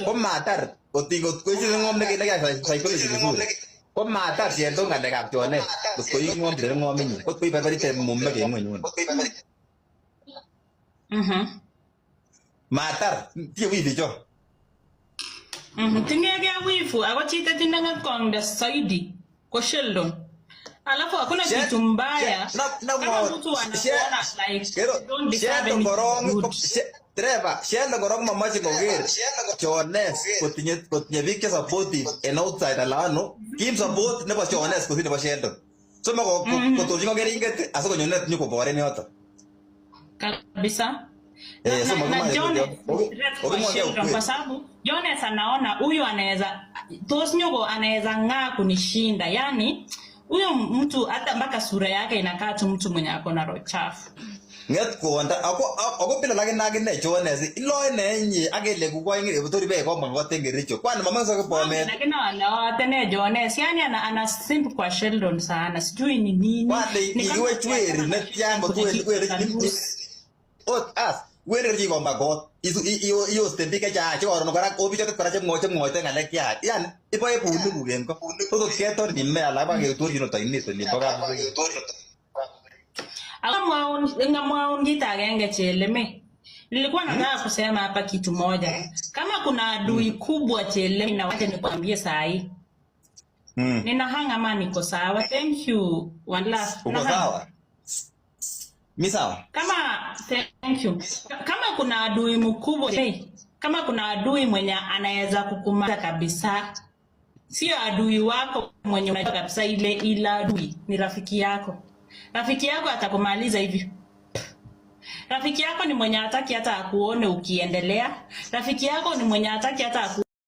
ko matar otingot ko isip ngom nek nek psychology vizuri ko matar siendo ngalekab chonet ko ingom dire ngom inyi ko ibabarite mumme ke ngwenyun matar tie wifi cho tingege wifu ako chite tinanga konde saidi kwa Sheldon. Alafu hakuna kitu mbaya kama mtu anaona like don't deserve anything good. Sheldon korong mamache koker Jones kotinye biik che supportive en outside alano kim support nebo Jones kosir nebo Sheldon. So mako kotorchi ngokeringet asikonyonet nyokobore yoto. Kabisa. Kwa sababu Jones anaona huyu anaweza Tosnyogo anaweza ng'aa kunishinda. Yani huyo mtu hata mpaka sura yake inakaa tu mtu mwenye ako na roho chafu. Nget konda ako pila lagi nagine Jones ilo nenye agele kukoinge butori be ko mangote ngericho kwani mama sasa bomet lakini wala tene Jones yani ana simp kwa Sheldon sana sijui ni nini ni iwe chweri net yango kweli as where ji gomba got iyo stendike cha choro kora obichote kora chemwote ngalek ya yani ipo ebunu kugengo todo ketor ni me ala ba ke torino tainito ni boga Ngamwaun kita agenge Cheleme. Nilikuwa nataka kusema hapa kitu moja. Kama kuna adui kubwa Cheleme na wacha nikwambie saa hii. Ninahanga ama niko sawa. Thank you. One last. Uko sawa? Mi sawa? Thank you. Kama kuna adui mkubwa, kama kuna adui mwenye anaweza kukumaliza kabisa. Sio adui wako mwenye unajua kabisa ila adui ni rafiki yako. Rafiki yako atakumaliza hivi. Rafiki yako ni mwenye hataki hata akuone ukiendelea. Rafiki yako ni mwenye hataki hata